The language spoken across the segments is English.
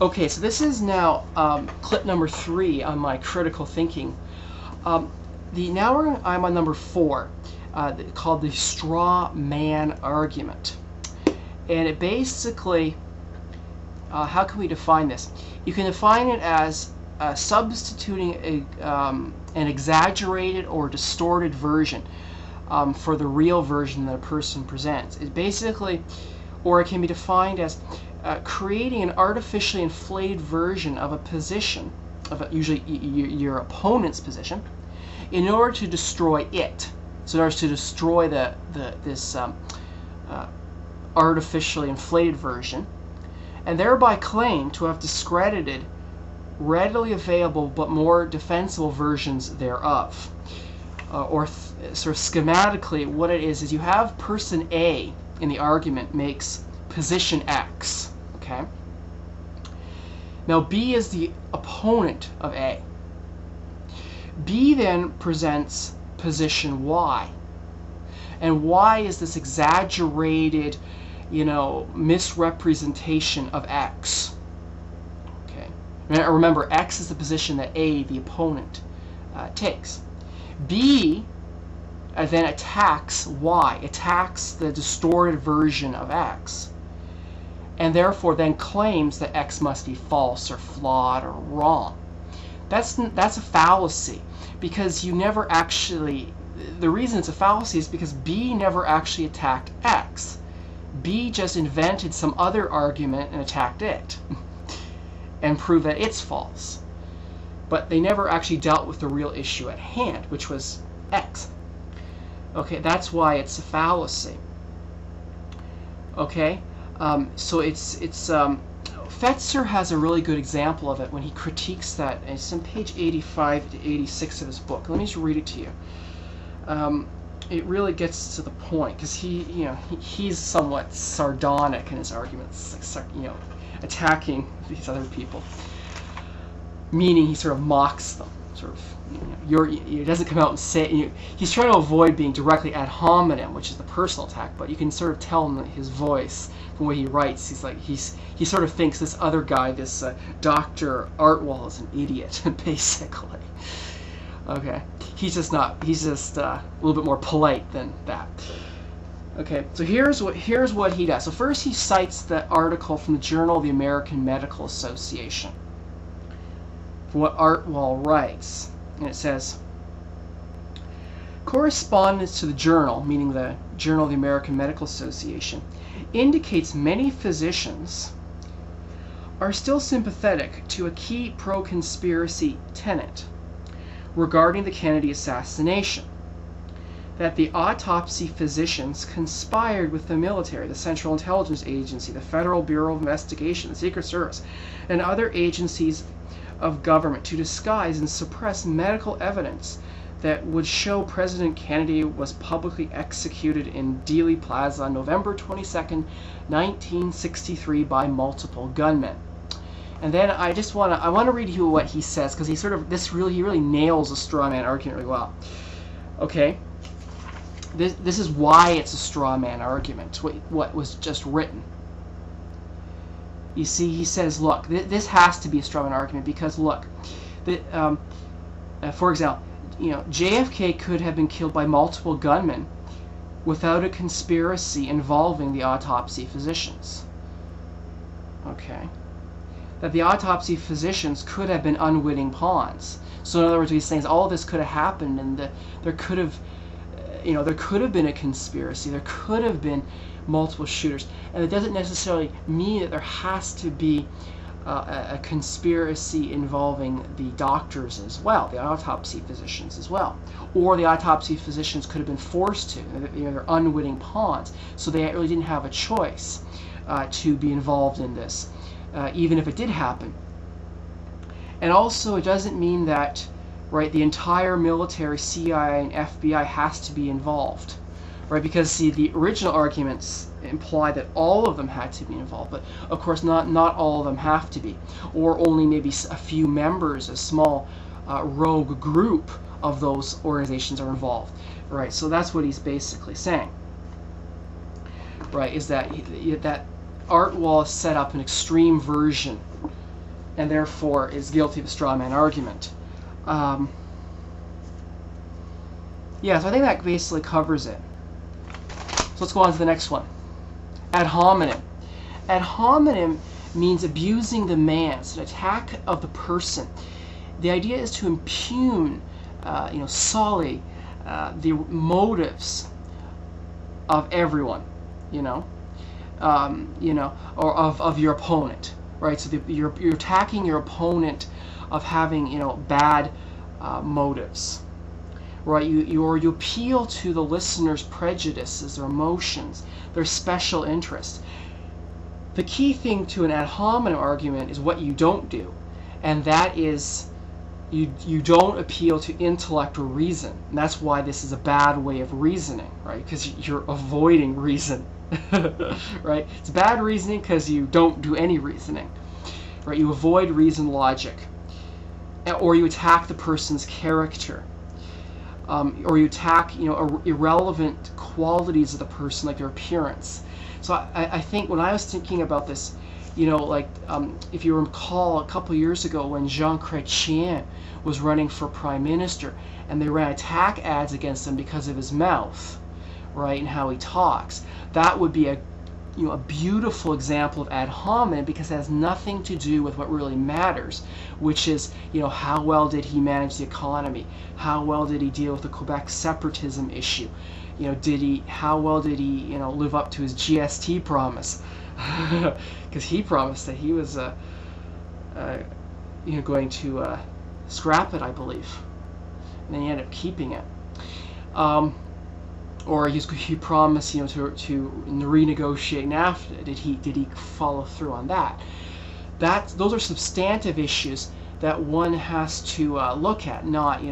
Okay, so this is now clip number 3 on my critical thinking. I'm on number 4, called the straw man argument. And it basically, how can we define this? You can define it as substituting an exaggerated or distorted version for the real version that a person presents. It basically, or it can be defined as creating an artificially inflated version of a position, usually your opponent's position, in order to destroy it. So in order to destroy this artificially inflated version, and thereby claim to have discredited readily available but more defensible versions thereof. Sort of schematically, what it is you have person A in the argument makes position X. Okay. Now B is the opponent of A. B then presents position Y, and Y is this exaggerated, misrepresentation of X. Okay. Remember, X is the position that A, the opponent, takes. B then attacks Y, attacks the distorted version of X, and therefore then claims that X must be false or flawed or wrong. That's a fallacy, because you never actually, the reason it's a fallacy is because B never actually attacked X. B just invented some other argument and attacked it and proved that it's false. But they never actually dealt with the real issue at hand, which was X. Okay, that's why it's a fallacy. Okay, so it's Fetzer has a really good example of it when he critiques that. It's on page 85 to 86 of his book. Let me just read it to you. It really gets to the point, because he's somewhat sardonic in his arguments, attacking these other people, meaning he sort of mocks them. He doesn't come out and say, he's trying to avoid being directly ad hominem, which is the personal attack, but you can sort of tell in his voice from the way he writes, he sort of thinks this other guy, this Dr. Artwall, is an idiot, basically. Okay, he's just a little bit more polite than that. Okay, so here's what he does. So first he cites the article from the Journal of the American Medical Association, what Artwall writes, and it says, correspondence to the journal, meaning the Journal of the American Medical Association, indicates many physicians are still sympathetic to a key pro-conspiracy tenet regarding the Kennedy assassination, that the autopsy physicians conspired with the military, the Central Intelligence Agency, the Federal Bureau of Investigation, the Secret Service, and other agencies of government to disguise and suppress medical evidence that would show President Kennedy was publicly executed in Dealey Plaza on November 22nd, 1963 by multiple gunmen. And then I want to read you what he says, because he really nails a straw man argument really well. Okay, this is why it's a straw man argument. What was just written. You see, he says, look, this has to be a straw man argument because look, for example, JFK could have been killed by multiple gunmen without a conspiracy involving the autopsy physicians. Okay. That the autopsy physicians could have been unwitting pawns. So in other words, what he's saying is all of this could have happened, and there could have been a conspiracy. There could have been multiple shooters, and it doesn't necessarily mean that there has to be a conspiracy involving the doctors as well, the autopsy physicians as well, or the autopsy physicians could have been forced to. They're unwitting pawns, so they really didn't have a choice to be involved in this. Even if it did happen. And also, it doesn't mean that, right, the entire military, CIA, and FBI has to be involved, right? Because, see, the original arguments imply that all of them had to be involved, but of course not all of them have to be, or only maybe a few members, a small rogue group of those organizations are involved, right? So that's what he's basically saying, right? Is that Artwall set up an extreme version and therefore is guilty of a straw man argument. Yeah, so I think that basically covers it. So let's go on to the next one. Ad hominem. Ad hominem means abusing the man. It's an attack of the person. The idea is to impugn, sully the motives of everyone, or of your opponent, right? So you're attacking your opponent of having, bad motives. Right, you appeal to the listener's prejudices, their emotions, their special interest. The key thing to an ad hominem argument is what you don't do, and that is you don't appeal to intellect or reason. And that's why this is a bad way of reasoning, right? Because you're avoiding reason, right? It's bad reasoning because you don't do any reasoning, right? You avoid reason, logic, or you attack the person's character. Or you attack, irrelevant qualities of the person, like their appearance. So I think when I was thinking about this, if you recall a couple years ago when Jean Chrétien was running for prime minister, and they ran attack ads against him because of his mouth, right, and how he talks, that would be a beautiful example of ad hominem, because it has nothing to do with what really matters, which is, how well did he manage the economy? How well did he deal with the Quebec separatism issue? How well did he, live up to his GST promise? Because he promised that he was, going to scrap it, I believe, and then he ended up keeping it. Or he promised, to renegotiate NAFTA. Did he follow through on that? Those are substantive issues that one has to look at, not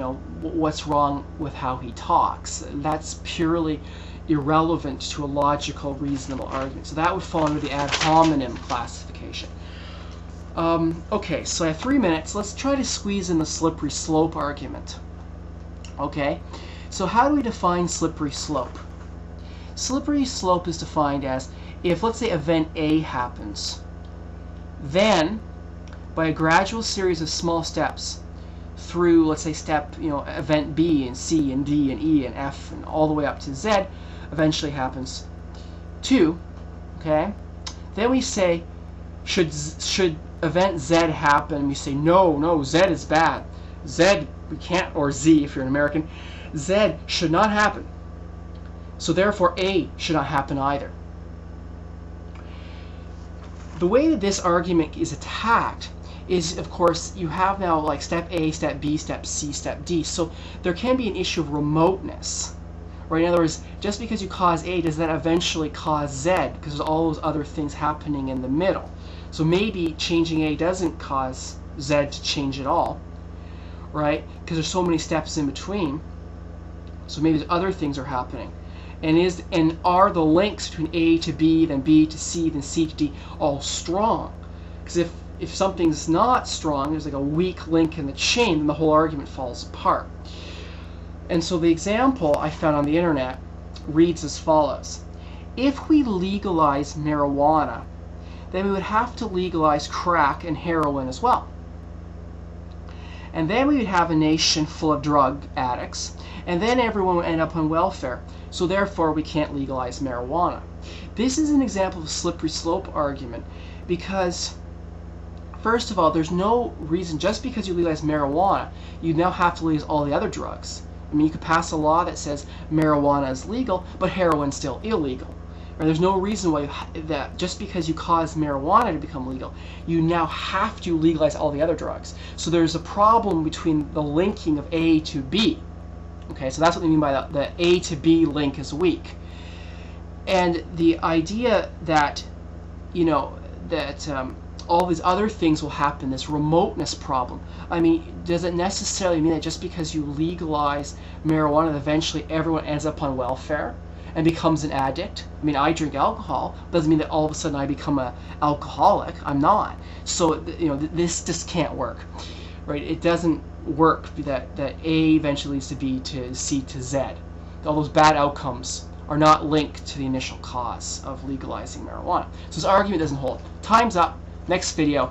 what's wrong with how he talks. That's purely irrelevant to a logical, reasonable argument. So that would fall under the ad hominem classification. Okay, so I have 3 minutes. Let's try to squeeze in the slippery slope argument. Okay. So how do we define slippery slope? Slippery slope is defined as if, let's say, event A happens, then by a gradual series of small steps through, let's say, event B and C and D and E and F and all the way up to Z, eventually happens 2, okay? Then we say, should event Z happen? We say, no, Z is bad. Z, we can't, or Z if you're an American, Z should not happen. So therefore A should not happen either. The way that this argument is attacked is, of course, you have now like step A, step B, step C, step D. So there can be an issue of remoteness. Right? In other words, just because you cause A, does that eventually cause Z? Because there's all those other things happening in the middle. So maybe changing A doesn't cause Z to change at all. Right? Because there's so many steps in between. So maybe other things are happening. And are the links between A to B, then B to C, then C to D all strong? Because if something's not strong, there's like a weak link in the chain, then the whole argument falls apart. And so the example I found on the internet reads as follows. If we legalize marijuana, then we would have to legalize crack and heroin as well. And then we would have a nation full of drug addicts, and then everyone would end up on welfare. So therefore, we can't legalize marijuana. This is an example of a slippery slope argument because, first of all, there's no reason, just because you legalize marijuana, you now have to legalize all the other drugs. I mean, you could pass a law that says marijuana is legal, but heroin's still illegal. Or there's no reason why that just because you cause marijuana to become legal, you now have to legalize all the other drugs. So there's a problem between the linking of A to B. Okay, so that's what we mean by the A to B link is weak. And the idea that, all these other things will happen, this remoteness problem. I mean, does it necessarily mean that just because you legalize marijuana, eventually everyone ends up on welfare and becomes an addict? I mean, I drink alcohol. Doesn't mean that all of a sudden I become an alcoholic. I'm not. So, this just can't work, right? It doesn't work that A eventually leads to B to C to Z. All those bad outcomes are not linked to the initial cause of legalizing marijuana. So this argument doesn't hold. Time's up. Next video.